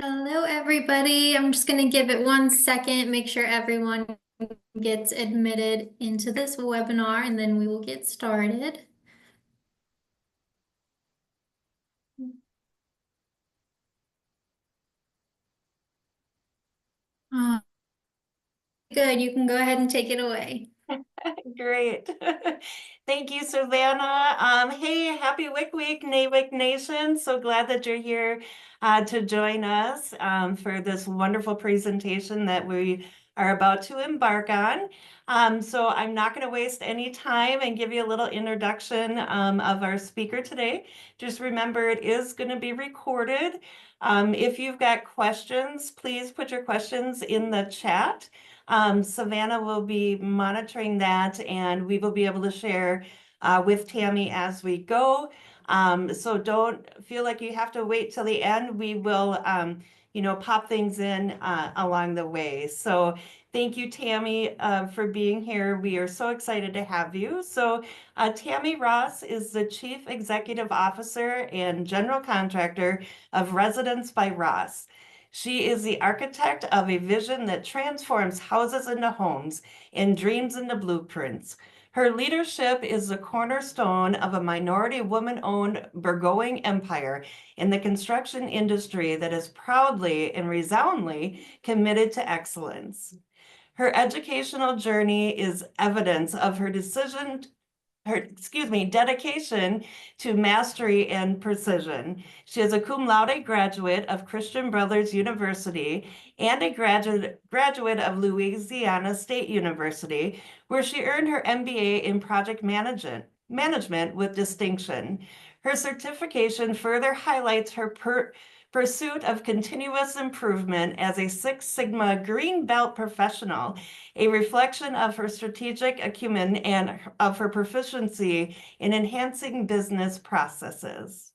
Hello, everybody. I'm just going to give it 1 second, make sure everyone gets admitted into this webinar, and then we will get started. Uh, Good. You can go ahead and take it away. Great. Thank you, Savannah. Hey, happy WIC Week, NAWIC Nation. So glad that you're here to join us for this wonderful presentation that we are about to embark on. So I'm not going to waste any time and give you a little introduction of our speaker today. Just remember, it is going to be recorded. If you've got questions, please put your questions in the chat. Savannah will be monitoring that, and we will be able to share with Tammie as we go. So don't feel like you have to wait till the end. We will, pop things in along the way. So thank you, Tammie, for being here. We are so excited to have you. So Tammie Ross is the Chief Executive Officer and General Contractor of Residence by Ross. She is the architect of a vision that transforms houses into homes and dreams into blueprints. Her leadership is the cornerstone of a minority woman-owned burgeoning empire in the construction industry that is proudly and resoundingly committed to excellence. Her educational journey is evidence of her dedication to mastery and precision. She is a cum laude graduate of Christian Brothers University and a graduate of Louisiana State University, where she earned her MBA in project management with distinction. Her certification further highlights her pursuit of continuous improvement as a Six Sigma Green Belt professional, a reflection of her strategic acumen and of her proficiency in enhancing business processes.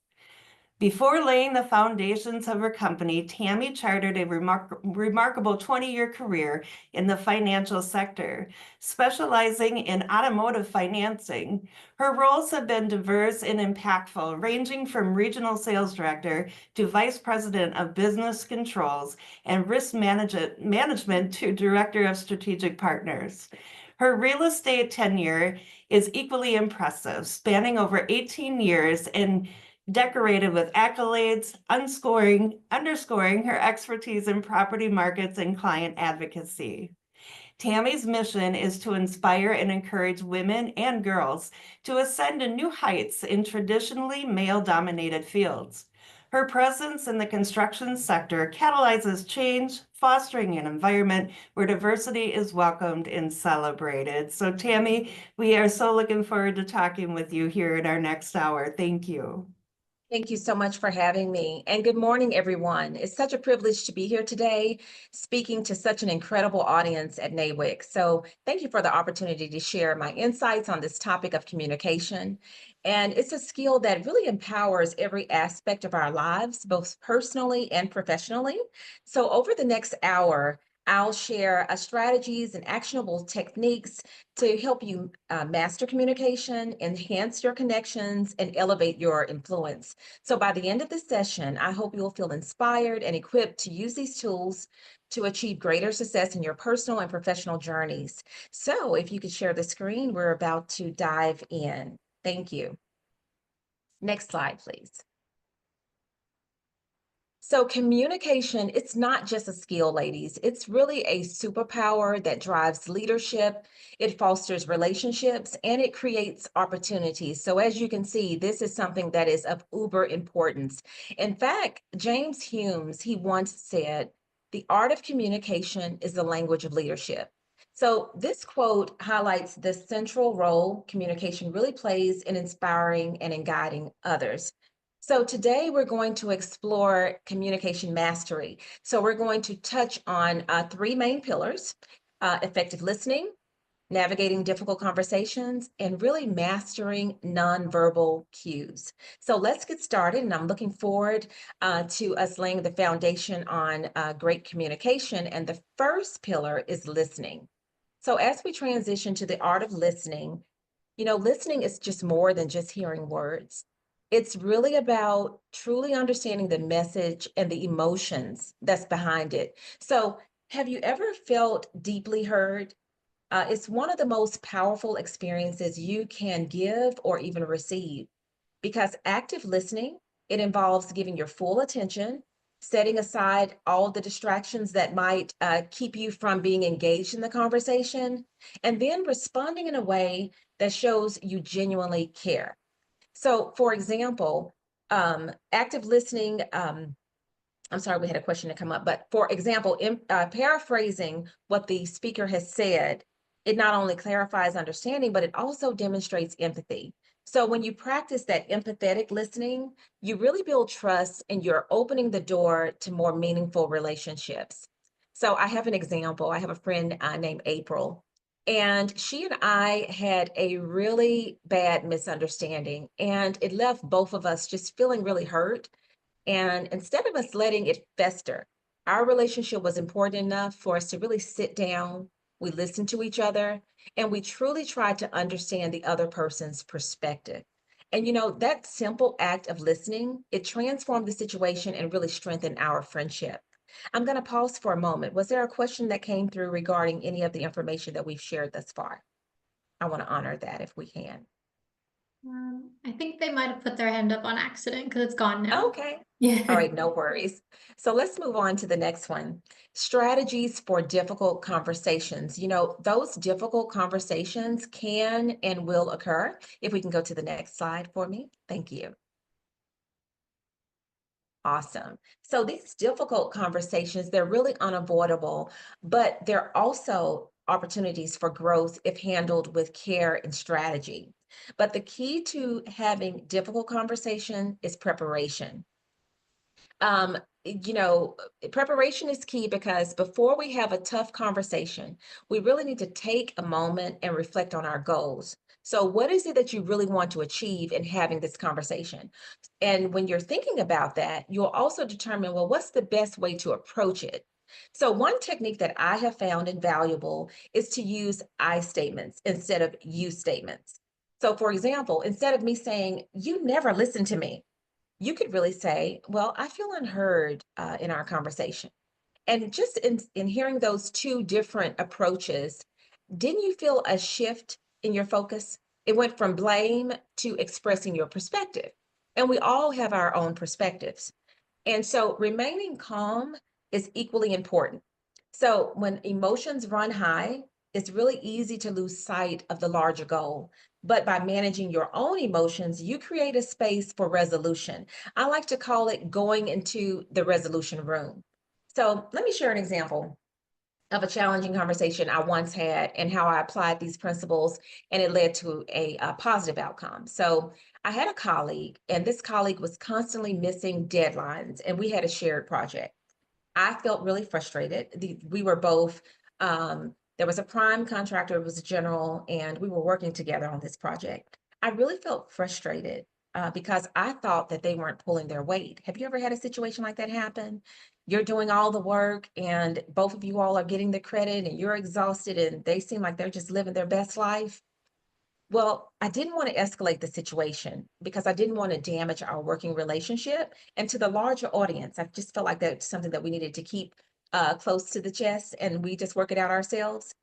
Before laying the foundations of her company, Tammie chartered a remarkable 20-year career in the financial sector, specializing in automotive financing. Her roles have been diverse and impactful, ranging from regional sales director to vice president of business controls and risk management to director of strategic partners. Her real estate tenure is equally impressive, spanning over 18 years and decorated with accolades, underscoring her expertise in property markets and client advocacy. Tammie's mission is to inspire and encourage women and girls to ascend to new heights in traditionally male-dominated fields. Her presence in the construction sector catalyzes change, fostering an environment where diversity is welcomed and celebrated. So Tammie, we are so looking forward to talking with you here in our next hour. Thank you. Thank you so much for having me. And good morning, everyone. It's such a privilege to be here today, speaking to such an incredible audience at NAWIC. So thank you for the opportunity to share my insights on this topic of communication. And it's a skill that really empowers every aspect of our lives, both personally and professionally. So over the next hour, I'll share strategies and actionable techniques to help you master communication, enhance your connections, and elevate your influence. So by the end of this session, I hope you'll feel inspired and equipped to use these tools to achieve greater success in your personal and professional journeys. So if you could share the screen, we're about to dive in. Thank you. Next slide, please. So communication, it's not just a skill, ladies. It's really a superpower that drives leadership, it fosters relationships, and it creates opportunities. So as you can see, this is something that is of uber importance. In fact, James Hume, he once said, "The art of communication is the language of leadership." So this quote highlights the central role communication really plays in inspiring and in guiding others. So today we're going to explore communication mastery. So we're going to touch on three main pillars: effective listening, navigating difficult conversations, and really mastering nonverbal cues. So let's get started, and I'm looking forward to us laying the foundation on great communication. And the first pillar is listening. So as we transition to the art of listening, listening is just more than just hearing words. It's really about truly understanding the message and the emotions that's behind it. So, have you ever felt deeply heard? It's one of the most powerful experiences you can give or even receive because active listening, it involves giving your full attention, setting aside all the distractions that might keep you from being engaged in the conversation, and then responding in a way that shows you genuinely care. So, for example, active listening, I'm sorry, we had a question to come up, but for example, paraphrasing what the speaker has said, it not only clarifies understanding, but it also demonstrates empathy. So when you practice that empathetic listening, you really build trust and you're opening the door to more meaningful relationships. So I have an example. I have a friend named April, and she and I had a really bad misunderstanding, and it left both of us just feeling really hurt. And instead of us letting it fester, our relationship was important enough for us to really sit down. We listened to each other and we truly tried to understand the other person's perspective. And that simple act of listening, it transformed the situation and really strengthened our friendship. I'm going to pause for a moment. Was there a question that came through regarding any of the information that we've shared thus far? I want to honor that if we can. I think they might have put their hand up on accident because it's gone now. Okay. Yeah. All right, no worries. So let's move on to the next one. Strategies for difficult conversations. Those difficult conversations can and will occur. If we can go to the next slide for me. Thank you. Awesome. So these difficult conversations, they're really unavoidable, but they're also opportunities for growth if handled with care and strategy. But the key to having difficult conversation is preparation. um Preparation is key because before we have a tough conversation, we really need to take a moment and reflect on our goals. So what is it that you really want to achieve in having this conversation? And when you're thinking about that, you'll also determine, well, what's the best way to approach it? So one technique that I have found invaluable is to use I statements instead of you statements. So for example, instead of me saying, you never listen to me, you could really say, well, I feel unheard in our conversation. And just in hearing those two different approaches, didn't you feel a shift in your focus? It went from blame to expressing your perspective. And we all have our own perspectives. And so remaining calm is equally important. So when emotions run high, it's really easy to lose sight of the larger goal. But by managing your own emotions, you create a space for resolution. I like to call it going into the resolution room. So let me share an example of a challenging conversation I once had and how I applied these principles, and it led to a positive outcome. So I had a colleague, and this colleague was constantly missing deadlines, and we had a shared project. I felt really frustrated. We were both, there was a prime contractor, it was a general, and we were working together on this project. I really felt frustrated because I thought that they weren't pulling their weight. Have you ever had a situation like that happen? You're doing all the work, and both of you all are getting the credit, and you're exhausted, and they seem like they're just living their best life. Well, I didn't want to escalate the situation because I didn't want to damage our working relationship. And to the larger audience, I just felt like that's something that we needed to keep close to the chest and we just work it out ourselves.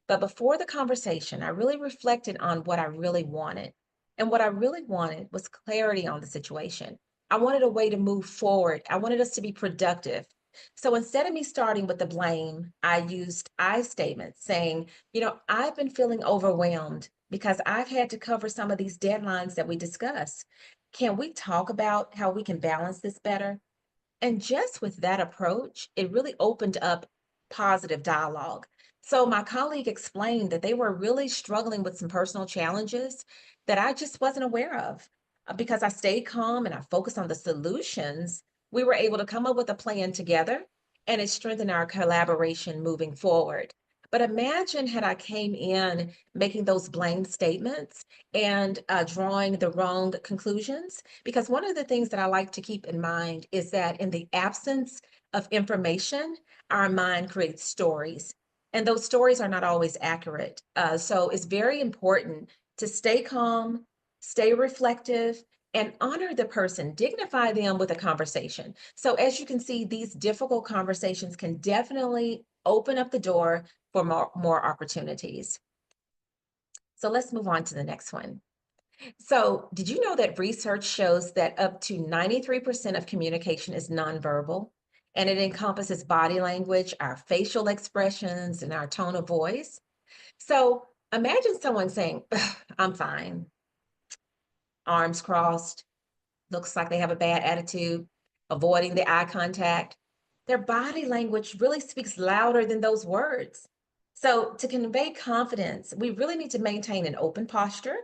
But before the conversation, I really reflected on what I really wanted. And what I really wanted was clarity on the situation. I wanted a way to move forward. I wanted us to be productive. So instead of me starting with the blame, I used I statements saying, I've been feeling overwhelmed because I've had to cover some of these deadlines that we discussed. Can we talk about how we can balance this better? And just with that approach, it really opened up positive dialogue. So my colleague explained that they were really struggling with some personal challenges that I just wasn't aware of. Because I stayed calm and I focused on the solutions, we were able to come up with a plan together and it strengthened our collaboration moving forward. But imagine had I came in making those blame statements and drawing the wrong conclusions. Because one of the things that I like to keep in mind is that in the absence of information, our mind creates stories. And those stories are not always accurate. So it's very important to stay calm, stay reflective, and honor the person, dignify them with a conversation. So as you can see, these difficult conversations can definitely open up the door for more opportunities. So let's move on to the next one. So did you know that research shows that up to 93% of communication is nonverbal? And it encompasses body language, our facial expressions, and our tone of voice. So imagine someone saying, "Ugh, I'm fine," arms crossed, looks like they have a bad attitude, avoiding the eye contact. Their body language really speaks louder than those words. So, to convey confidence, we really need to maintain an open posture,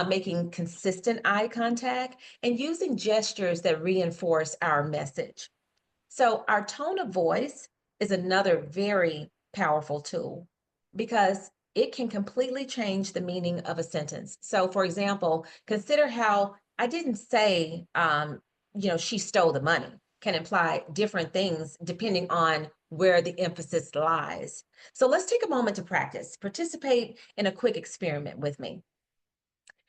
making consistent eye contact, and using gestures that reinforce our message. So, our tone of voice is another very powerful tool because it can completely change the meaning of a sentence. So, for example, consider how I didn't say, she stole the money, can imply different things depending on where the emphasis lies. So, let's take a moment to practice. Participate in a quick experiment with me.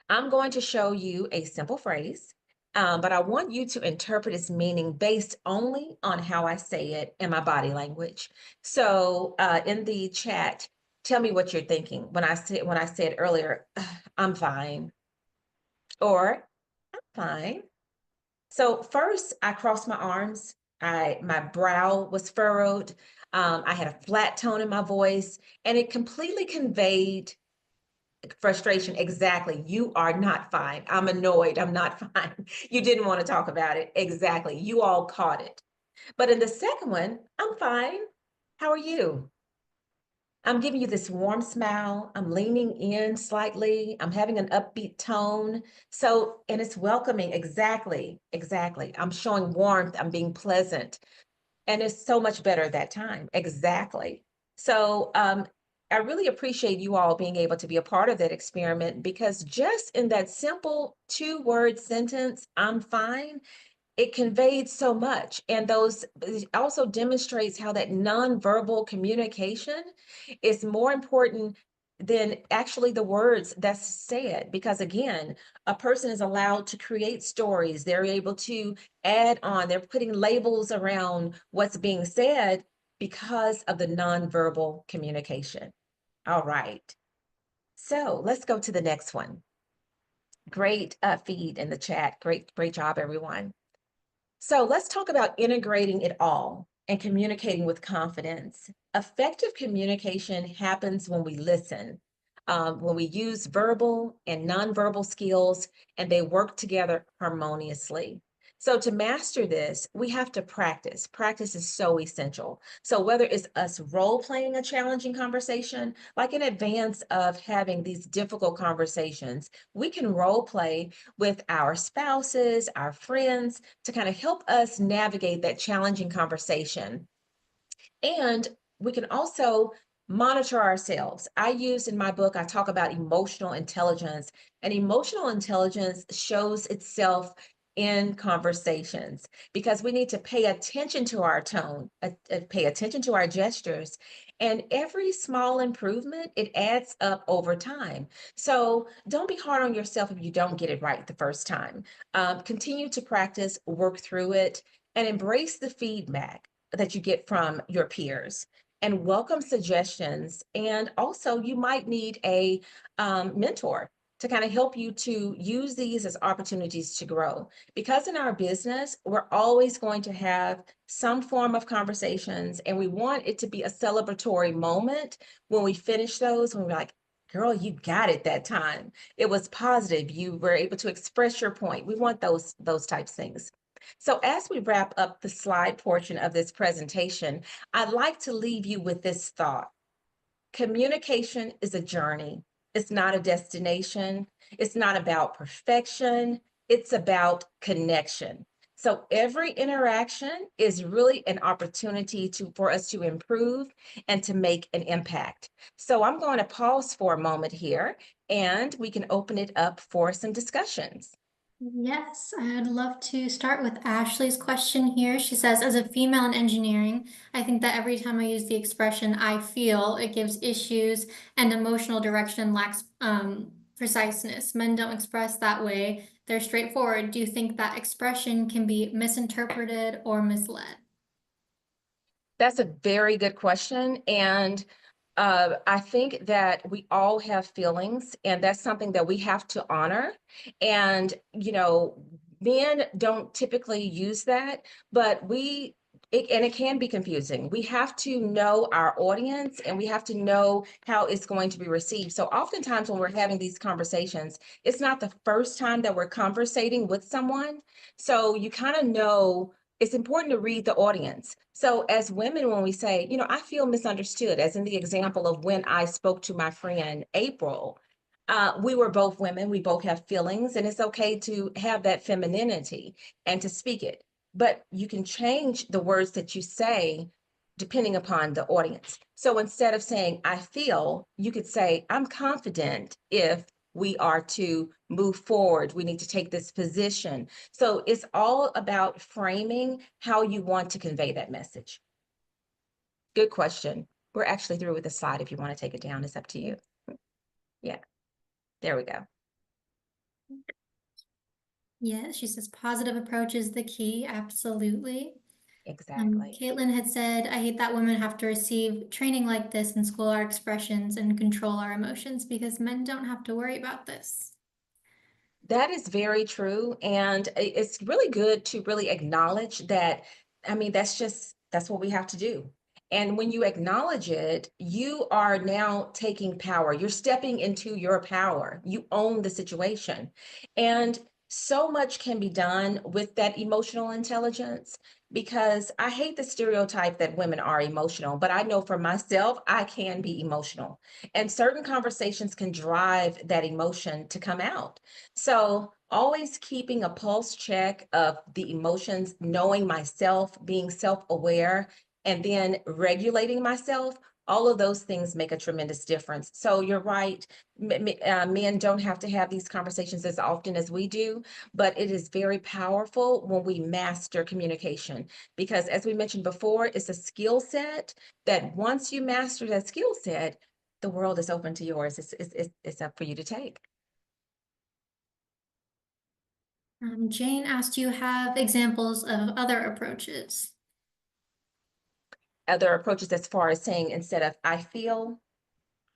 I'm going to show you a simple phrase, but I want you to interpret its meaning based only on how I say it and my body language. So in the chat, tell me what you're thinking when I said earlier, "Ugh, I'm fine," or "I'm fine." So first, I crossed my arms. My brow was furrowed. I had a flat tone in my voice, and it completely conveyed frustration. Exactly. You are not fine. I'm annoyed. I'm not fine. You didn't want to talk about it. Exactly. You all caught it. But in the second one, I'm fine. How are you? I'm giving you this warm smile. I'm leaning in slightly. I'm having an upbeat tone. So, and it's welcoming. Exactly. Exactly. I'm showing warmth. I'm being pleasant. And it's so much better that time. Exactly. So I really appreciate you all being able to be a part of that experiment because just in that simple 2-word sentence, "I'm fine," it conveyed so much. And those it also demonstrates how that nonverbal communication is more important than actually the words that's said. Because again, a person is allowed to create stories, they're able to add on, they're putting labels around what's being said because of the nonverbal communication. All right. So let's go to the next one. Great feed in the chat. Great job, everyone. So let's talk about integrating it all and communicating with confidence. Effective communication happens when we listen, when we use verbal and nonverbal skills, and they work together harmoniously. So to master this, we have to practice. Practice is so essential. So whether it's us role playing a challenging conversation, like in advance of having these difficult conversations, we can role play with our spouses, our friends, to kind of help us navigate that challenging conversation. And we can also monitor ourselves. I use in my book, I talk about emotional intelligence, and emotional intelligence shows itself in conversations because we need to pay attention to our tone, pay attention to our gestures, and every small improvement, it adds up over time. So don't be hard on yourself if you don't get it right the first time. Continue to practice, work through it, and embrace the feedback that you get from your peers and welcome suggestions. And also, you might need a mentor to kind of help you to use these as opportunities to grow. Because in our business, we're always going to have some form of conversations, and we want it to be a celebratory moment when we finish those, when we're like, "Girl, you got it that time. It was positive. You were able to express your point." We want those types of things. So as we wrap up the slide portion of this presentation, I'd like to leave you with this thought. Communication is a journey. It's not a destination. It's not about perfection. It's about connection. So every interaction is really an opportunity for us to improve and to make an impact. So I'm going to pause for a moment here and we can open it up for some discussions. Yes, I'd love to start with Ashley's question here. She says, as a female in engineering, I think that every time I use the expression "I feel," it gives issues and emotional direction lacks preciseness. Men don't express that way. they're straightforward. Do you think that expression can be misinterpreted or misled? That's a very good question. And I think that we all have feelings, and that's something that we have to honor. And, men don't typically use that, but and it can be confusing. We have to know our audience and we have to know how it's going to be received. So oftentimes when we're having these conversations, it's not the first time that we're conversating with someone. So you kind of know it's important to read the audience. So as women, when we say, I feel misunderstood, as in the example of when I spoke to my friend April, we were both women, we both have feelings, and it's okay to have that femininity and to speak it. But you can change the words that you say depending upon the audience. So instead of saying, I feel, you could say, I'm confident if we are to move forward, we need to take this position. So it's all about framing how you want to convey that message. Good question. We're actually through with the slide. If you want to take it down, it's up to you. Yeah, there we go. Yeah, she says positive approach is the key. Absolutely. Exactly. Caitlin had said, I hate that women have to receive training like this and school our expressions and control our emotions because men don't have to worry about this. That is very true. And it's really good to really acknowledge that. I mean, that's what we have to do. And when you acknowledge it, you are now taking power. You're stepping into your power. You own the situation. And so much can be done with that emotional intelligence because I hate the stereotype that women are emotional, but I know for myself, I can be emotional. And certain conversations can drive that emotion to come out. So always keeping a pulse check of the emotions, knowing myself, being self-aware, and then regulating myself, all of those things make a tremendous difference. So you're right, men don't have to have these conversations as often as we do, but it is very powerful when we master communication. Because as we mentioned before, it's a skill set that once you master that skill set, the world is open to yours. It's up for you to take. Jane asked, you have examples of other approaches. Other approaches as far as saying instead of I feel,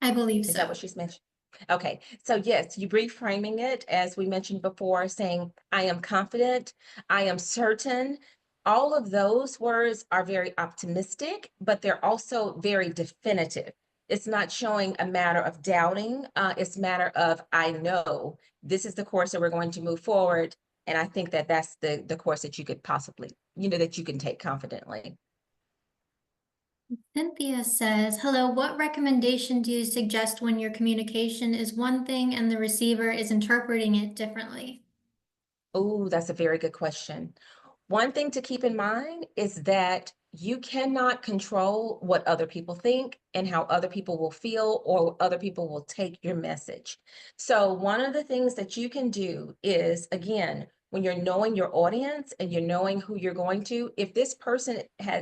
I believe is that so. what she's mentioned? Okay, so yes, you reframing it as we mentioned before, saying I am confident, I am certain. All of those words are very optimistic, but they're also very definitive. It's not showing a matter of doubting. It's a matter of I know this is the course that we're going to move forward, and I think that that's the course that you could possibly, that you can take confidently. Cynthia says, hello, what recommendation do you suggest when your communication is one thing and the receiver is interpreting it differently? Oh, that's a very good question. One thing to keep in mind is that you cannot control what other people think and how other people will feel or other people will take your message. So one of the things that you can do is, again, when you're knowing your audience and you're knowing who you're going to, if this person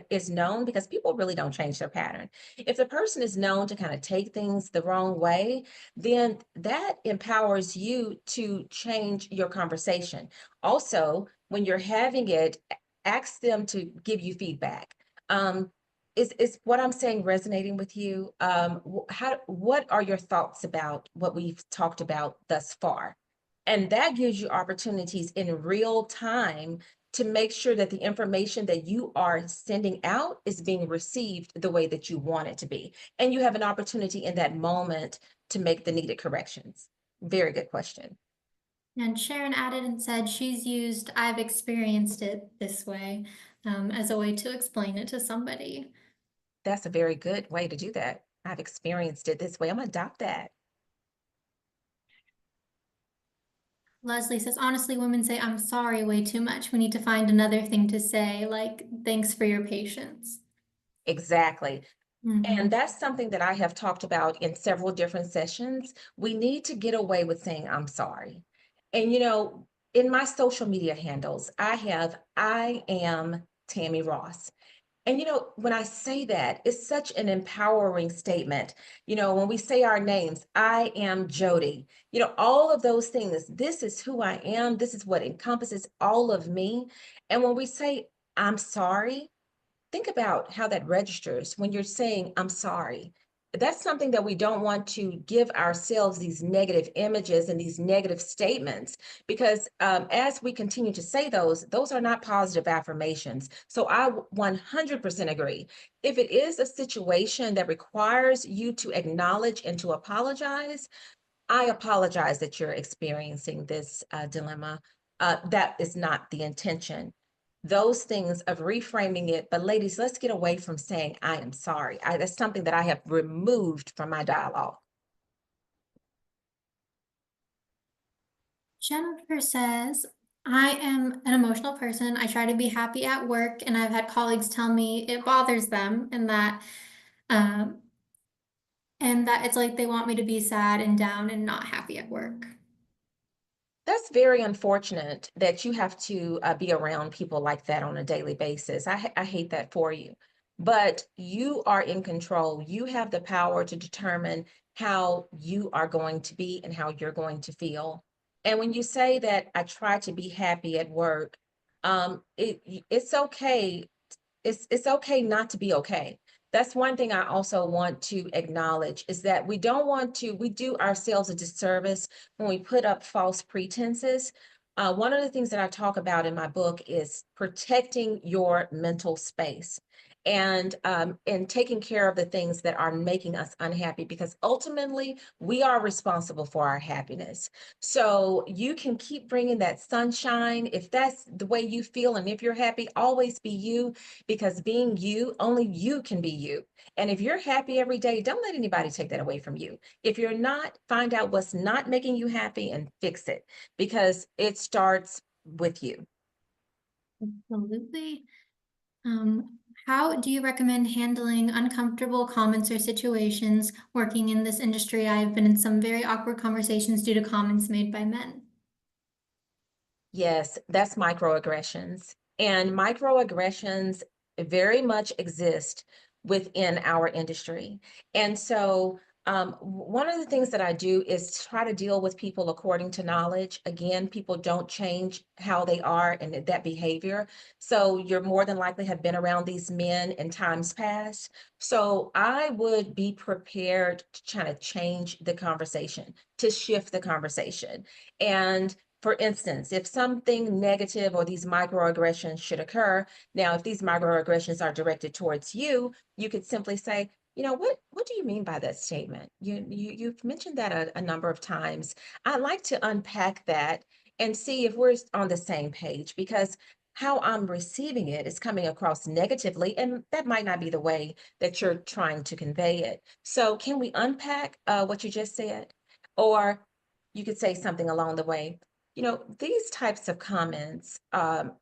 is known, because people really don't change their pattern. If the person is known to kind of take things the wrong way, then that empowers you to change your conversation. Also, when you're having it, ask them to give you feedback. Is what I'm saying resonating with you? What are your thoughts about what we've talked about thus far? And that gives you opportunities in real time to make sure that the information that you are sending out is being received the way that you want it to be. And you have an opportunity in that moment to make the needed corrections. Very good question. And Sharon added and said she's used, I've experienced it this way, as a way to explain it to somebody. That's a very good way to do that. I've experienced it this way. I'm gonna adopt that. Leslie says, honestly, women say, I'm sorry way too much. We need to find another thing to say, like, thanks for your patience. Exactly. And Mhm. that's something that I have talked about in several different sessions. We need to get away with saying, I'm sorry. And in my social media handles, I am Tammie Ross. And when I say that, it's such an empowering statement. When we say our names, I am Jody, all of those things, this is who I am. This is what encompasses all of me. And when we say, I'm sorry, think about how that registers when you're saying, I'm sorry. That's something that we don't want to give ourselves these negative images and these negative statements, because as we continue to say those are not positive affirmations. So I 100% agree. If it is a situation that requires you to acknowledge and to apologize, I apologize that you're experiencing this dilemma. That is not the intention. Those things of reframing it, but ladies, let's get away from saying, I am sorry. That's something that I have removed from my dialogue. Jennifer says, I am an emotional person. I try to be happy at work, and I've had colleagues tell me it bothers them um, and that it's like they want me to be sad and down and not happy at work. That's very unfortunate that you have to be around people like that on a daily basis. I hate that for you. But you are in control. You have the power to determine how you are going to be and how you're going to feel. And when you say that I try to be happy at work, it's okay. It's okay not to be okay. That's one thing I also want to acknowledge, is that we do ourselves a disservice when we put up false pretenses. One of the things that I talk about in my book is protecting your mental space and taking care of the things that are making us unhappy, because ultimately we are responsible for our happiness. So you can keep bringing that sunshine if that's the way you feel, and if you're happy, always be you, because being you, only you can be you. And if you're happy every day, don't let anybody take that away from you. If you're not, find out what's not making you happy and fix it, because it starts with you. Absolutely. How do you recommend handling uncomfortable comments or situations working in this industry? I've been in some very awkward conversations due to comments made by men. Yes, that's microaggressions. And microaggressions very much exist within our industry. And so, one of the things that I do is try to deal with people according to knowledge. Again, people don't change how they are and that behavior. So, you're more than likely have been around these men in times past. So, I would be prepared to try to change the conversation, to shift the conversation. And for instance, if something negative or these microaggressions should occur, now if these microaggressions are directed towards you, you could simply say, what do you mean by that statement? You've mentioned that a number of times. I'd like to unpack that and see if we're on the same page, because how I'm receiving it is coming across negatively, and that might not be the way that you're trying to convey it. So can we unpack what you just said? Or you could say something along the way, these types of comments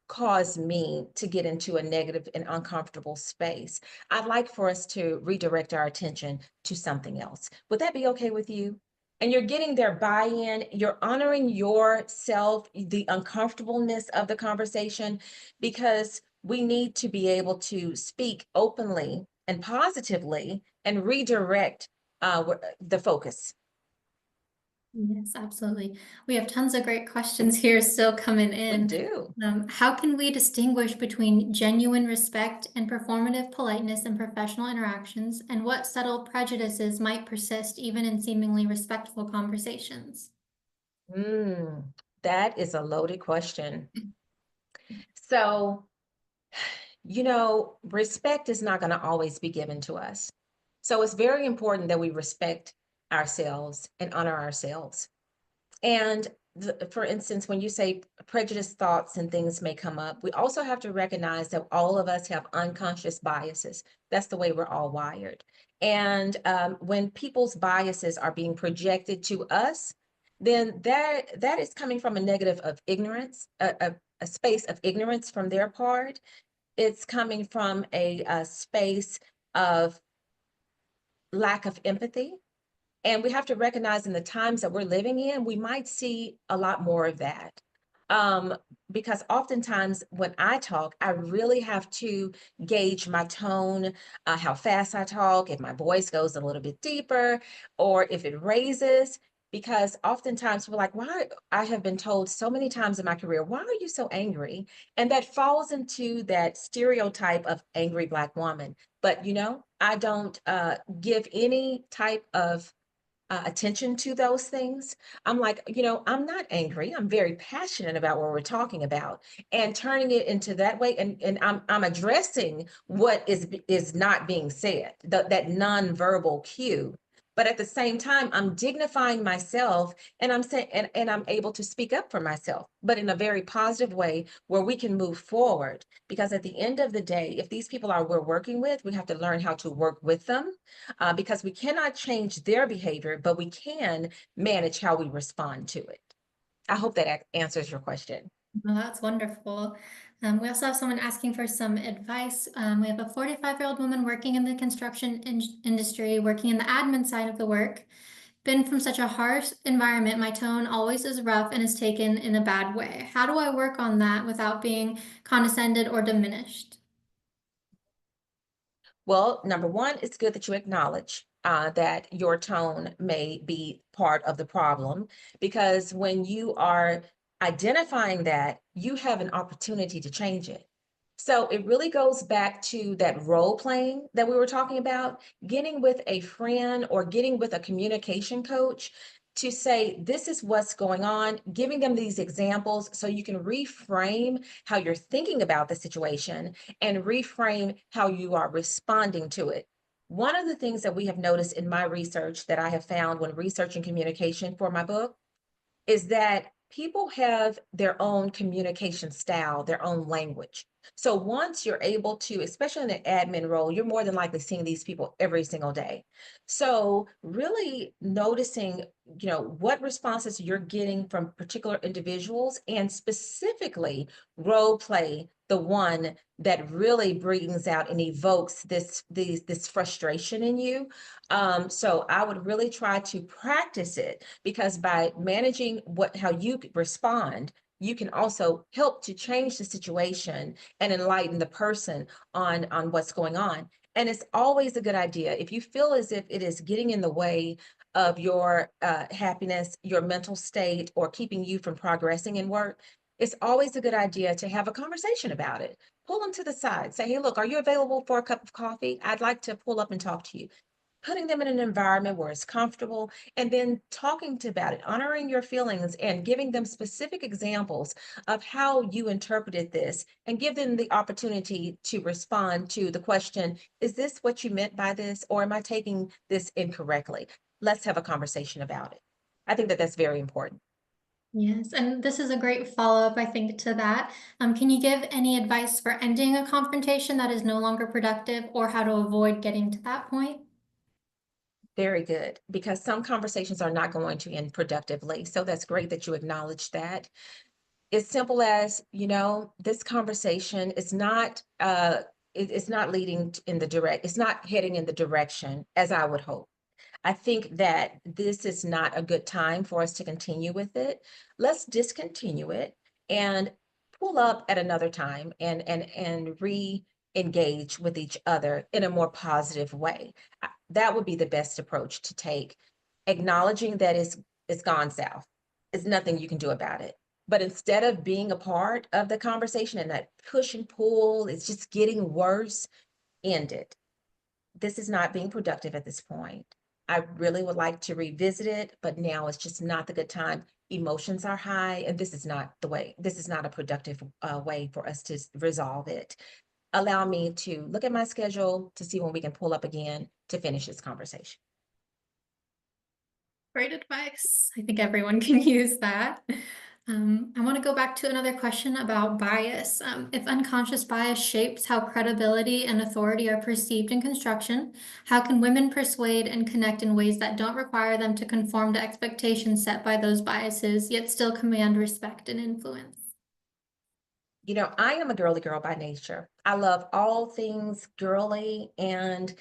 cause me to get into a negative and uncomfortable space. I'd like for us to redirect our attention to something else. Would that be okay with you? And you're getting their buy-in, you're honoring yourself, the uncomfortableness of the conversation, because we need to be able to speak openly and positively and redirect the focus. Yes, absolutely. We have tons of great questions here still coming We in. do. How can we distinguish between genuine respect and performative politeness in professional interactions, and what subtle prejudices might persist even in seemingly respectful conversations? That is a loaded question. So, respect is not going to always be given to us. So it's very important that we respect ourselves and honor ourselves. And for instance, when you say prejudiced thoughts and things may come up, we also have to recognize that all of us have unconscious biases. That's the way we're all wired. And when people's biases are being projected to us, then that is coming from a negative of ignorance, a space of ignorance from their part. It's coming from a space of lack of empathy. And we have to recognize in the times that we're living in, we might see a lot more of that. Because oftentimes when I talk, I really have to gauge my tone, how fast I talk, if my voice goes a little bit deeper, or if it raises. Because oftentimes we're like, why? I have been told so many times in my career, why are you so angry? And that falls into that stereotype of angry Black woman. But I don't give any type of attention to those things. I'm like, I'm not angry. I'm very passionate about what we're talking about, and turning it into that way. And I'm addressing what is not being said, that nonverbal cue. But at the same time, I'm dignifying myself, and I'm saying, and I'm able to speak up for myself, but in a very positive way where we can move forward. Because at the end of the day, if these people are we're working with, we have to learn how to work with them, because we cannot change their behavior, but we can manage how we respond to it. I hope that answers your question. Well, that's wonderful. We also have someone asking for some advice. We have a 45-year-old woman working in the construction industry, working in the admin side of the work. Been from such a harsh environment, my tone always is rough and is taken in a bad way. How do I work on that without being condescended or diminished? Well, number one, it's good that you acknowledge that your tone may be part of the problem, because when you are identifying that, you have an opportunity to change it. So it really goes back to that role playing that we were talking about, getting with a friend or getting with a communication coach to say, this is what's going on, giving them these examples so you can reframe how you're thinking about the situation and reframe how you are responding to it. One of the things that we have noticed in my research that I have found when researching communication for my book is that people have their own communication style, their own language. So once you're able to, especially in an admin role, you're more than likely seeing these people every single day. So really noticing, what responses you're getting from particular individuals, and specifically role play the one that really brings out and evokes this frustration in you. So I would really try to practice it, because by managing how you respond, you can also help to change the situation and enlighten the person on what's going on. And it's always a good idea, if you feel as if it is getting in the way of your happiness, your mental state, or keeping you from progressing in work, it's always a good idea to have a conversation about it. Pull them to the side. Say, hey, look, are you available for a cup of coffee? I'd like to pull up and talk to you. Putting them in an environment where it's comfortable, and then talking about it, honoring your feelings, and giving them specific examples of how you interpreted this, and give them the opportunity to respond to the question, is this what you meant by this, or am I taking this incorrectly? Let's have a conversation about it. I think that that's very important. Yes, and this is a great follow-up, I think, to that. Can you give any advice for ending a confrontation that is no longer productive, or how to avoid getting to that point? Very good, because some conversations are not going to end productively. So that's great that you acknowledge that. As simple as, this conversation is not it's not it's not heading in the direction as I would hope. I think that this is not a good time for us to continue with it. Let's discontinue it and pull up at another time, and re-engage with each other in a more positive way. That would be the best approach to take, acknowledging that it's gone south. There's nothing you can do about it. But instead of being a part of the conversation and that push and pull, it's just getting worse, end it. This is not being productive at this point. I really would like to revisit it, but now it's just not the good time. Emotions are high, and this is not the way. This is not a productive way for us to resolve it. Allow me to look at my schedule to see when we can pull up again to finish this conversation. Great advice. I think everyone can use that. I want to go back to another question about bias. If unconscious bias shapes how credibility and authority are perceived in construction, how can women persuade and connect in ways that don't require them to conform to expectations set by those biases, yet still command respect and influence? I am a girly girl by nature. I love all things girly, and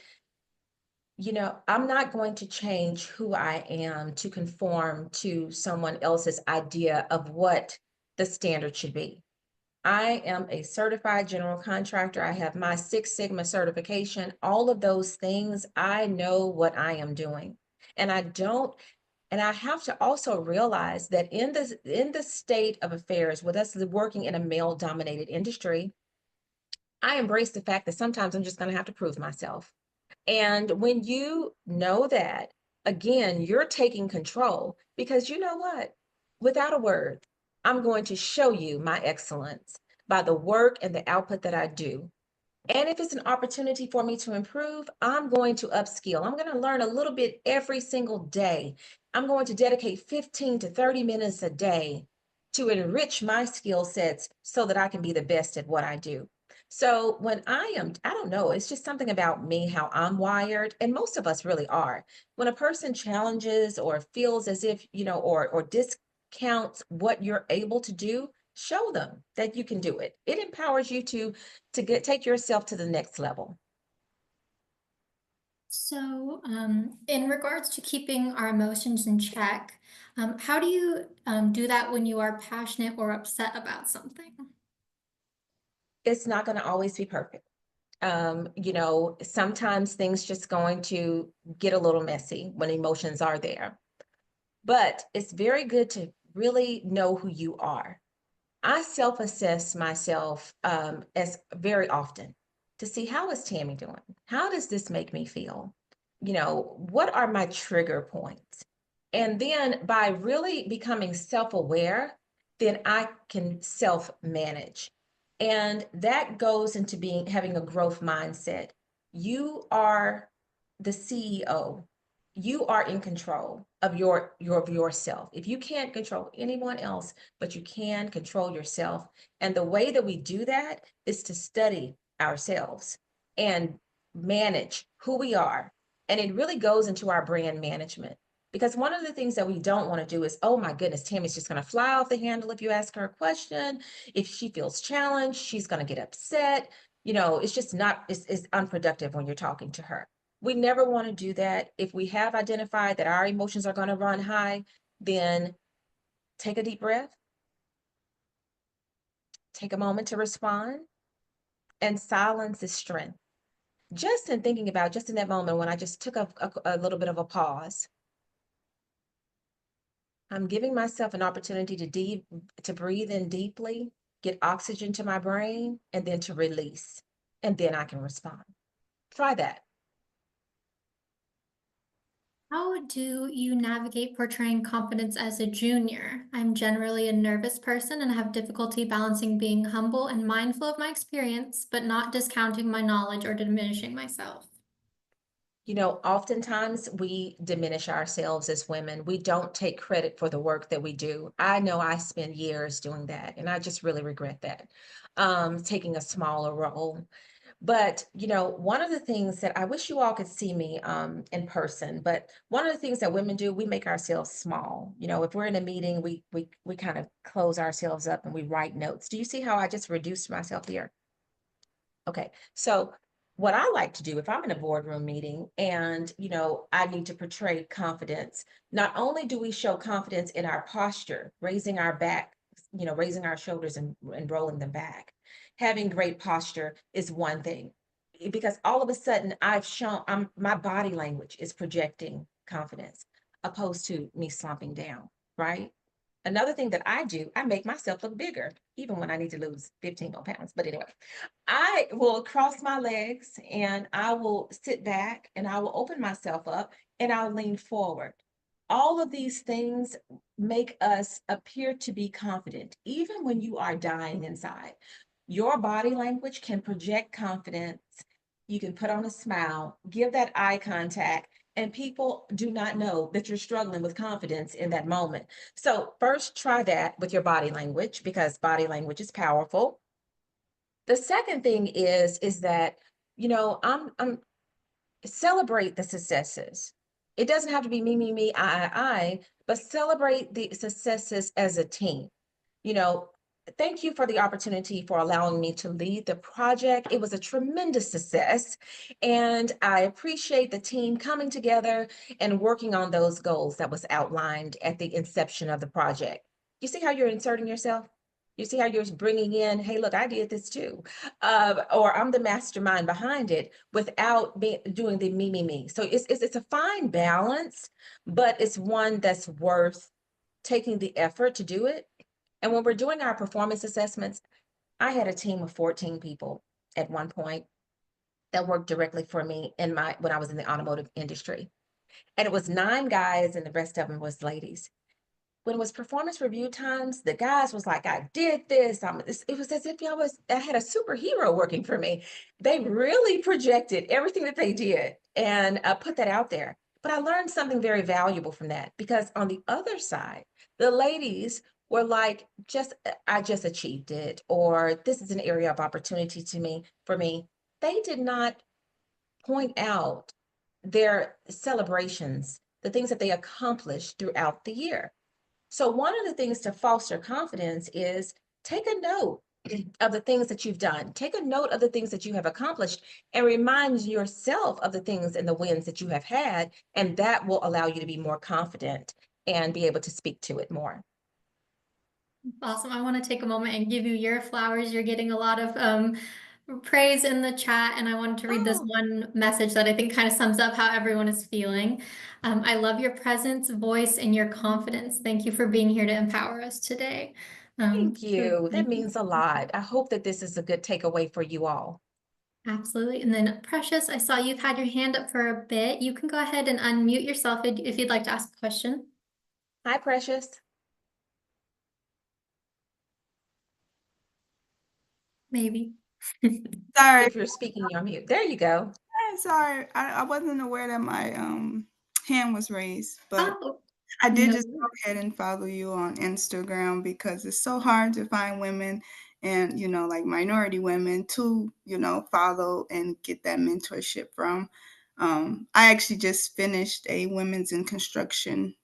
I'm not going to change who I am to conform to someone else's idea of what the standard should be. I am a certified general contractor. I have my Six Sigma certification. All of those things, I know what I am doing. And I have to also realize that in the state of affairs with us working in a male dominated industry, I embrace the fact that sometimes I'm just going to have to prove myself. And when you know that, again, you're taking control, because you know what? Without a word, I'm going to show you my excellence by the work and the output that I do. And if it's an opportunity for me to improve, I'm going to upskill. I'm going to learn a little bit every single day. I'm going to dedicate 15 to 30 minutes a day to enrich my skill sets so that I can be the best at what I do. So when I don't know, it's just something about me, how I'm wired, and most of us really are. When a person challenges or feels as if, or discounts what you're able to do, show them that you can do it. It empowers you to take yourself to the next level. So, in regards to keeping our emotions in check, how do you do that when you are passionate or upset about something? It's not going to always be perfect. Sometimes things just going to get a little messy when emotions are there. But it's very good to really know who you are. I self-assess myself as very often to see, how is Tammie doing? How does this make me feel? What are my trigger points? And then by really becoming self-aware, then I can self-manage. And that goes into having a growth mindset. You are the CEO. You are in control of yourself. If you can't control anyone else, but you can control yourself. And the way that we do that is to study ourselves and manage who we are. And it really goes into our brand management. Because one of the things that we don't want to do is, oh my goodness, Tammie's just going to fly off the handle if you ask her a question. If she feels challenged, she's going to get upset. It's just not, it's unproductive when you're talking to her. We never want to do that. If we have identified that our emotions are going to run high, then take a deep breath, take a moment to respond, and silence is strength. Just in thinking about, just in that moment when I just took a little bit of a pause, I'm giving myself an opportunity to breathe in deeply, get oxygen to my brain, and then to release. And then I can respond. Try that. How do you navigate portraying confidence as a junior? I'm generally a nervous person and have difficulty balancing being humble and mindful of my experience, but not discounting my knowledge or diminishing myself. Oftentimes we diminish ourselves as women. We don't take credit for the work that we do. I know I spend years doing that, and I just really regret that, taking a smaller role. But, one of the things that I wish you all could see me in person, but one of the things that women do, we make ourselves small. If we're in a meeting, we kind of close ourselves up and we write notes. Do you see how I just reduced myself here? Okay, so what I like to do if I'm in a boardroom meeting and, I need to portray confidence, not only do we show confidence in our posture, raising our back, raising our shoulders and rolling them back. Having great posture is one thing, because all of a sudden my body language is projecting confidence opposed to me slumping down, right? Another thing that I do, I make myself look bigger, even when I need to lose 15 more pounds. But anyway, I will cross my legs and I will sit back and I will open myself up and I'll lean forward. All of these things make us appear to be confident, even when you are dying inside. Your body language can project confidence. You can put on a smile, give that eye contact, and people do not know that you're struggling with confidence in that moment. So first, try that with your body language, because body language is powerful. The second thing is that, I'm celebrate the successes. It doesn't have to be me, I, but celebrate the successes as a team. You know, Thank you for the opportunity for allowing me to lead the project. It was a tremendous success, and I appreciate the team coming together and working on those goals that was outlined at the inception of the project. You see how you're inserting yourself? You see how you're bringing in, hey, look, I did this too, or I'm the mastermind behind it without doing the me. So it's a fine balance, but it's one that's worth taking the effort to do it. And when we're doing our performance assessments, I had a team of 14 people at one point that worked directly for me when I was in the automotive industry. And it was 9 guys and the rest of them was ladies. When it was performance review times, the guys was like, I did this. It was as if I had a superhero working for me. They really projected everything that they did and put that out there. But I learned something very valuable from that, because on the other side, the ladies were like, I just achieved it, or this is an area of opportunity for me. They did not point out their celebrations, the things that they accomplished throughout the year. So one of the things to foster confidence is take a note of the things that you've done. Take a note of the things that you have accomplished and remind yourself of the things and the wins that you have had. And that will allow you to be more confident and be able to speak to it more. Awesome. I want to take a moment and give you your flowers. You're getting a lot of praise in the chat, and I wanted to read this Oh, one message that I think kind of sums up how everyone is feeling. I love your presence, voice, and your confidence. Thank you for being here to empower us today. thank So you. That thank you. means a lot. I hope that this is a good takeaway for you all. Absolutely. And then Precious, I saw you've had your hand up for a bit. You can go ahead and unmute yourself if you'd like to ask a question. Hi, Precious. Maybe. Sorry, If you're speaking, you're on mute. There you go. sorry. I wasn't aware that my hand was raised, but Oh, I did no. just go ahead and follow you on Instagram because it's so hard to find women and like minority women to follow and get that mentorship from. I actually just finished a women's in construction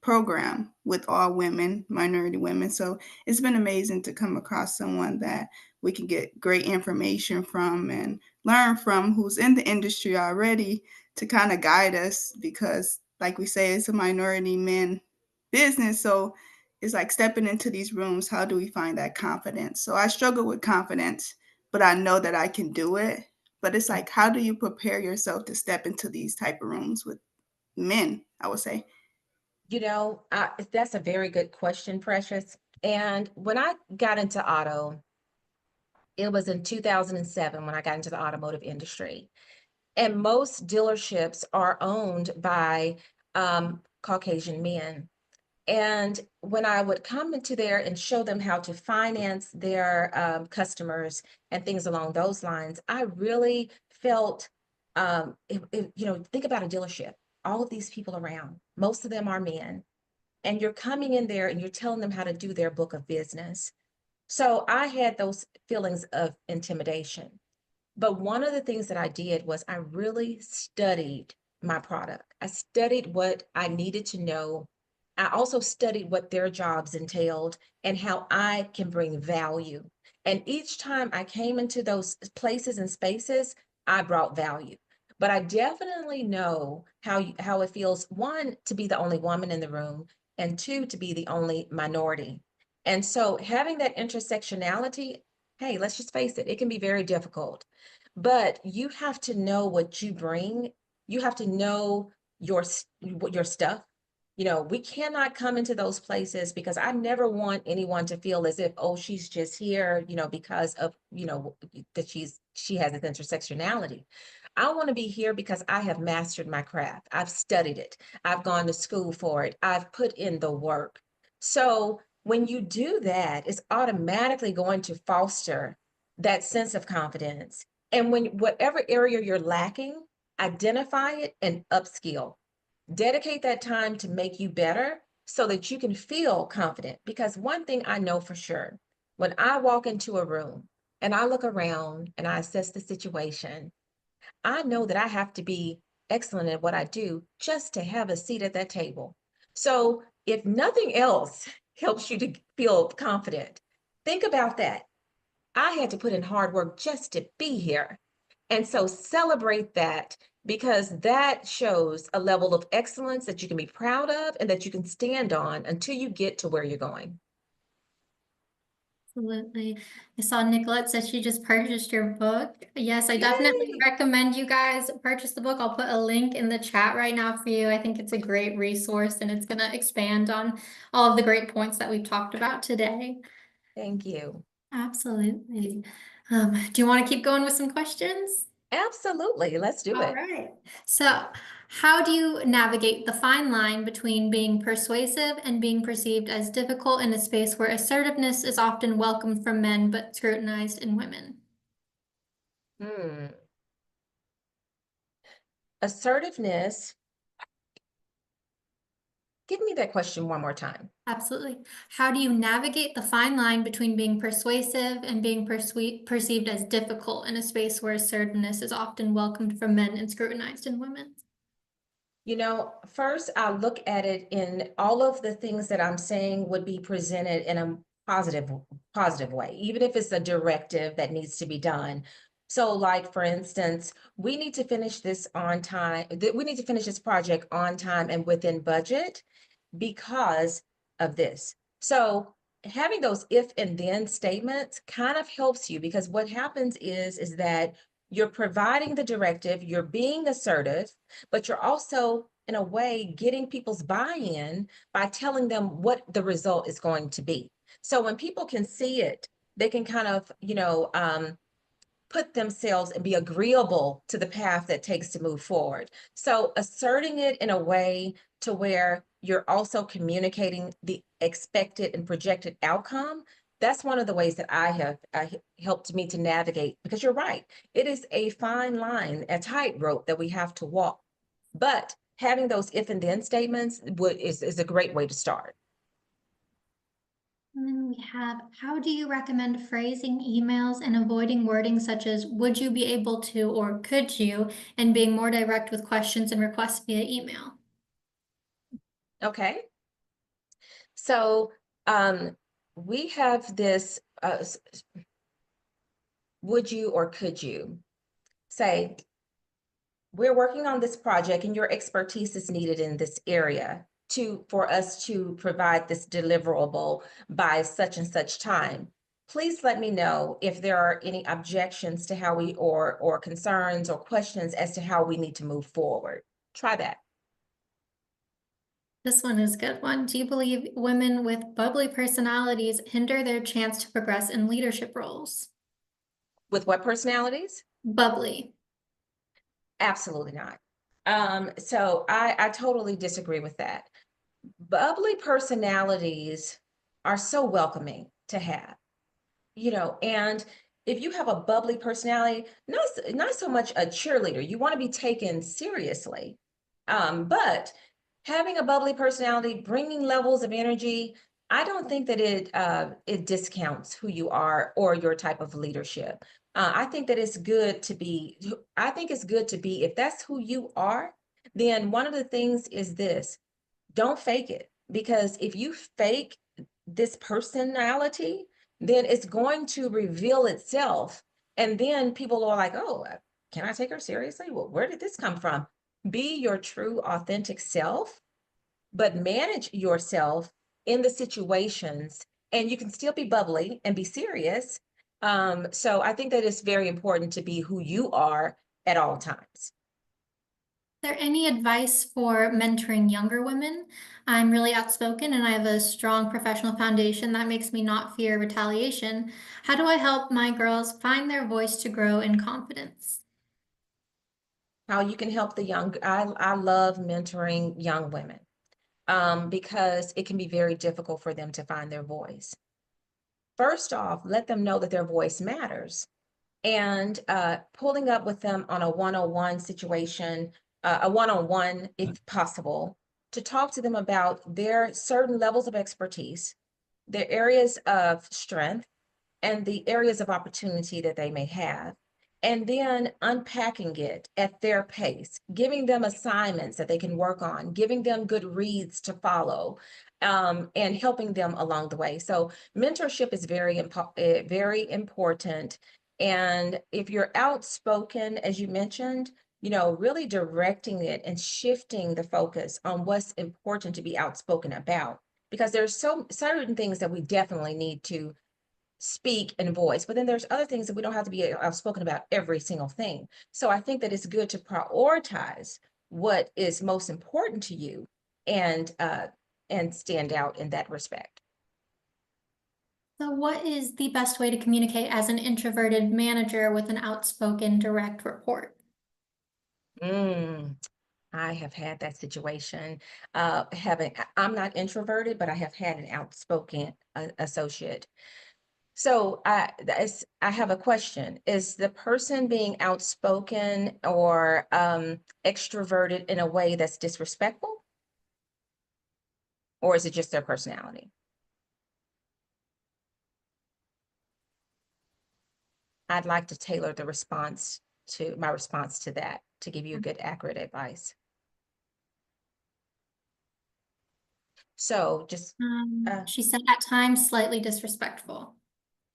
program with all women, minority women. So it's been amazing to come across someone that we can get great information from and learn from, who's in the industry already, to kind of guide us, because like we say, it's a minority men business. So it's like stepping into these rooms, how do we find that confidence? So I struggle with confidence, but I know that I can do it. But it's like, how do you prepare yourself to step into these type of rooms with men, I would say? That's a very good question, Precious. And when I got into auto, it was in 2007 when I got into the automotive industry. And most dealerships are owned by Caucasian men. And when I would come into there and show them how to finance their customers and things along those lines, I really felt, think about a dealership, all of these people around, most of them are men, and you're coming in there and you're telling them how to do their book of business. So I had those feelings of intimidation. But one of the things that I did was I really studied my product. I studied what I needed to know. I also studied what their jobs entailed and how I can bring value. And each time I came into those places and spaces, I brought value. But I definitely know how it feels, one, to be the only woman in the room, and two, to be the only minority. And so having that intersectionality, hey, let's just face it, it can be very difficult. But you have to know what you bring. You have to know your stuff. We cannot come into those places, because I never want anyone to feel as if, oh, she's just here, because of, that she has this intersectionality. I want to be here because I have mastered my craft. I've studied it. I've gone to school for it. I've put in the work. So when you do that, it's automatically going to foster that sense of confidence. And when whatever area you're lacking, identify it and upskill. Dedicate that time to make you better so that you can feel confident. Because one thing I know for sure, when I walk into a room and I look around and I assess the situation, I know that I have to be excellent at what I do just to have a seat at that table. So if nothing else helps you to feel confident, think about that. I had to put in hard work just to be here. And so celebrate that, because that shows a level of excellence that you can be proud of and that you can stand on until you get to where you're going. Absolutely. I saw Nicolette said she just purchased your book. Yes, I definitely Yay! recommend you guys purchase the book. I'll put a link in the chat right now for you. I think it's a great resource and it's going to expand on all of the great points that we've talked about today. Thank you. Absolutely. Do you want to keep going with some questions? Absolutely. Let's do All it. right. So, how do you navigate the fine line between being persuasive and being perceived as difficult in a space where assertiveness is often welcomed from men but scrutinized in women? Assertiveness. Give me that question one more time. Absolutely. How do you navigate the fine line between being persuasive and being perceived as difficult in a space where assertiveness is often welcomed from men and scrutinized in women? You know, first I look at it in all of the things that I'm saying would be presented in a positive way, even if it's a directive that needs to be done. So like for instance, we need to finish this on time, we need to finish this project on time and within budget because of this. So having those if and then statements kind of helps you, because what happens is that you're providing the directive, you're being assertive, but you're also in a way getting people's buy-in by telling them what the result is going to be. So when people can see it, they can kind of, put themselves and be agreeable to the path that takes to move forward. So asserting it in a way to where you're also communicating the expected and projected outcome, that's one of the ways that I have helped me to navigate, because you're right, it is a fine line, a tightrope that we have to walk. But having those if and then statements is a great way to start. And then we have, how do you recommend phrasing emails and avoiding wording such as would you be able to or could you, and being more direct with questions and requests via email? Okay. So we have this, would you or could you say, we're working on this project and your expertise is needed in this area for us to provide this deliverable by such and such time. Please let me know if there are any objections to how we, or concerns or questions as to how we need to move forward. Try that. This one is a good one. Do you believe women with bubbly personalities hinder their chance to progress in leadership roles? With what personalities? Bubbly. Absolutely not. So I totally disagree with that. Bubbly personalities are so welcoming to have, and if you have a bubbly personality, not so much a cheerleader, you want to be taken seriously. But having a bubbly personality, bringing levels of energy, I don't think that it discounts who you are or your type of leadership. I think that it's good to be, I think it's good to be, if that's who you are, then one of the things is this: don't fake it. Because if you fake this personality, then it's going to reveal itself. And then people are like, oh, can I take her seriously? Well, where did this come from? Be your true, authentic self, but manage yourself in the situations, and you can still be bubbly and be serious. So I think that it's very important to be who you are at all times. Is there any advice for mentoring younger women? I'm really outspoken and I have a strong professional foundation that makes me not fear retaliation. How do I help my girls find their voice to grow in confidence? How you can help the young, I love mentoring young women, because it can be very difficult for them to find their voice. First off, let them know that their voice matters, and pulling up with them on a one-on-one situation, a one-on-one if possible, to talk to them about their certain levels of expertise, their areas of strength, and the areas of opportunity that they may have, and then unpacking it at their pace, giving them assignments that they can work on, giving them good reads to follow, and helping them along the way. So mentorship is very important. And if you're outspoken, as you mentioned, really directing it and shifting the focus on what's important to be outspoken about, because there's certain things that we definitely need to speak and voice. But then there's other things that we don't have to be outspoken about every single thing. So I think that it's good to prioritize what is most important to you and stand out in that respect. So what is the best way to communicate as an introverted manager with an outspoken direct report? I have had that situation. I'm not introverted, but I have had an outspoken associate. So I have a question. Is the person being outspoken or extroverted in a way that's disrespectful? Or is it just their personality? I'd like to tailor my response to that to give you a good, accurate advice. So just She said at times slightly disrespectful.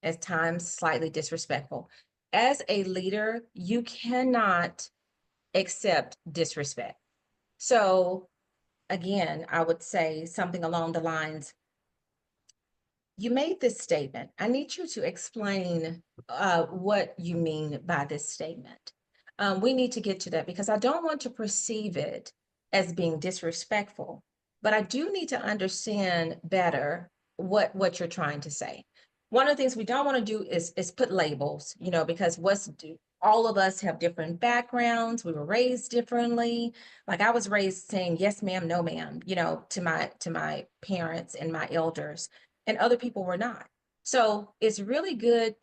at times slightly disrespectful. As a leader, you cannot accept disrespect. So again, I would say something along the lines, you made this statement. I need you to explain what you mean by this statement. We need to get to that because I don't want to perceive it as being disrespectful, but I do need to understand better what you're trying to say. One of the things we don't want to do is put labels, because all of us have different backgrounds. We were raised differently. Like I was raised saying yes, ma'am, no, ma'am, to my parents and my elders, and other people were not. So it's really good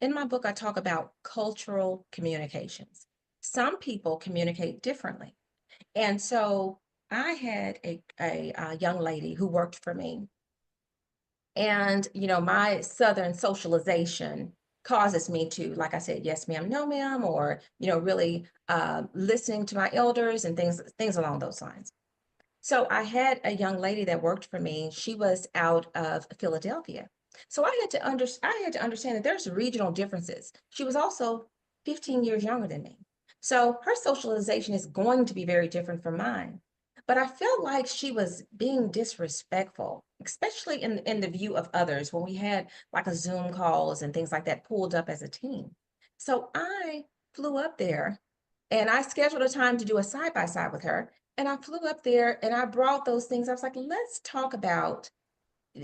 in my book, I talk about cultural communications. Some people communicate differently. And so I had a young lady who worked for me. And, my Southern socialization causes me to, like I said, yes, ma'am, no, ma'am, or, really listening to my elders and things along those lines. So I had a young lady that worked for me. She was out of Philadelphia. So I had to understand that there's regional differences. She was also 15 years younger than me. So her socialization is going to be very different from mine. But I felt like she was being disrespectful, especially in the view of others when we had like a Zoom calls and things like that pulled up as a team. So I flew up there and I scheduled a time to do a side by side with her. And I flew up there and I brought those things. I was like, let's talk about,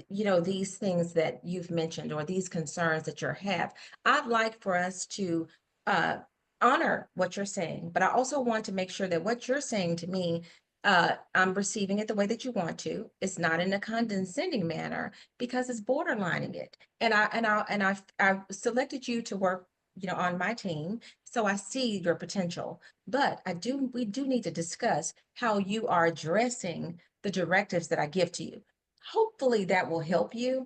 these things that you've mentioned or these concerns that you have. I'd like for us to honor what you're saying, but I also want to make sure that what you're saying to me, I'm receiving it the way that you want to. It's not in a condescending manner because it's borderlining it. And I selected you to work, on my team. So I see your potential, but we do need to discuss how you are addressing the directives that I give to you. Hopefully that will help you,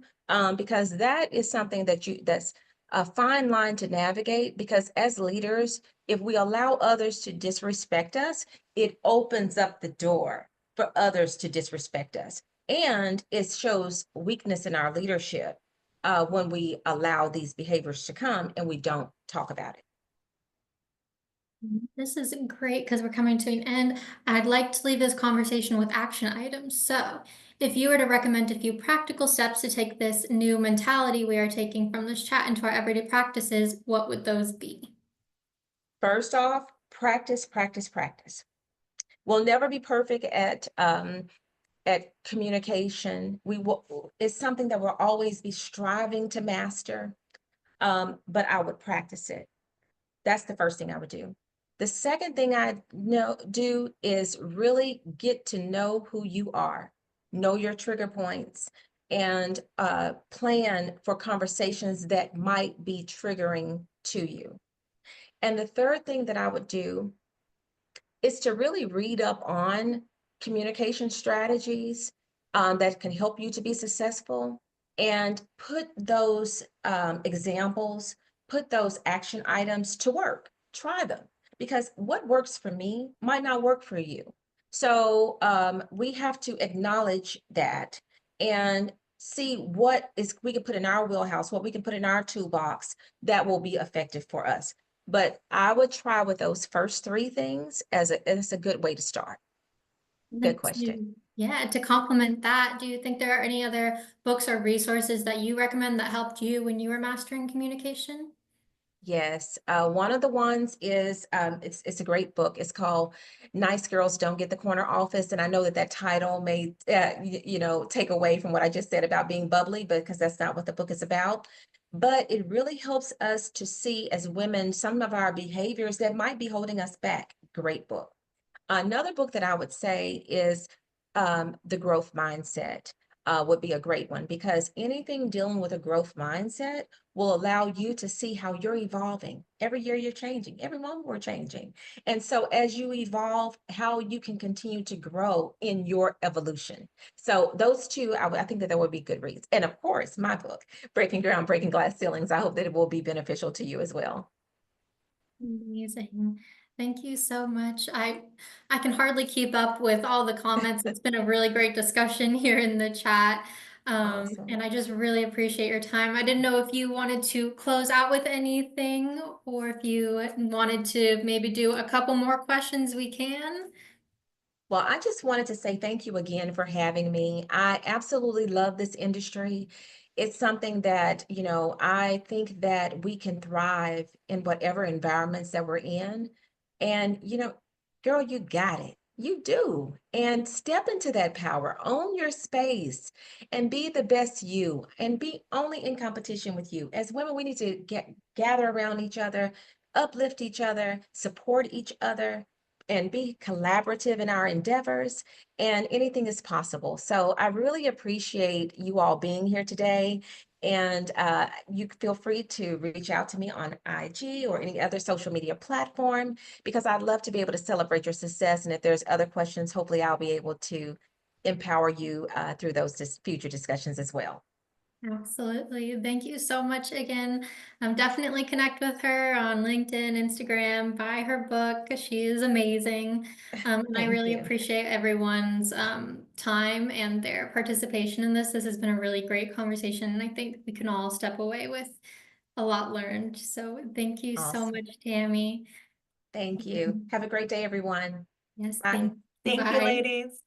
because that is something that's a fine line to navigate, because as leaders, if we allow others to disrespect us, it opens up the door for others to disrespect us. And it shows weakness in our leadership when we allow these behaviors to come and we don't talk about it. This is great because we're coming to an end. I'd like to leave this conversation with action items. So, if you were to recommend a few practical steps to take this new mentality we are taking from this chat into our everyday practices, what would those be? First off, practice, practice, practice. We'll never be perfect at communication. It's something that we'll always be striving to master, but I would practice it. That's the first thing I would do. The second thing I do is really get to know who you are, know your trigger points, and plan for conversations that might be triggering to you. And the third thing that I would do is to really read up on communication strategies that can help you to be successful, and put those examples, put those action items to work. Try them, because what works for me might not work for you. So we have to acknowledge that and see what we can put in our wheelhouse, what we can put in our toolbox that will be effective for us. But I would try with those first three things as a good way to start. Good question. Yeah, to complement that, do you think there are any other books or resources that you recommend that helped you when you were mastering communication? Yes, one of the ones is it's a great book. It's called "Nice Girls Don't Get the Corner Office," and I know that that title may take away from what I just said about being bubbly, because that's not what the book is about. But it really helps us to see as women some of our behaviors that might be holding us back. Great book. Another book that I would say is The Growth Mindset. Would be a great one, because anything dealing with a growth mindset will allow you to see how you're evolving. Every year you're changing, every moment we're changing. And so as you evolve, how you can continue to grow in your evolution. So those two, I think that there would be good reads. And of course, my book, Breaking Ground, Breaking Glass Ceilings. I hope that it will be beneficial to you as well. Amazing. Thank you so much. I can hardly keep up with all the comments. It's been a really great discussion here in the chat. Awesome. And I just really appreciate your time. I didn't know if you wanted to close out with anything or if you wanted to maybe do a couple more questions, we can. Well, I just wanted to say thank you again for having me. I absolutely love this industry. It's something that, I think that we can thrive in whatever environments that we're in. And, girl, you got it. You do. And step into that power, own your space, and be the best you, and be only in competition with you. As women, we need to gather around each other, uplift each other, support each other, and be collaborative in our endeavors, and anything is possible. So I really appreciate you all being here today. And you feel free to reach out to me on IG or any other social media platform, because I'd love to be able to celebrate your success. And if there's other questions, hopefully I'll be able to empower you through those future discussions as well. Absolutely. Thank you so much again. Definitely connect with her on LinkedIn, Instagram, buy her book. She is amazing. And I Thank really you. appreciate everyone's time and their participation in this. This has been a really great conversation, and I think we can all step away with a lot learned. So thank you so Awesome. much, Tammie. Thank you. Have a great day, everyone. Yes, Bye. thank you. Thank you, Bye. ladies.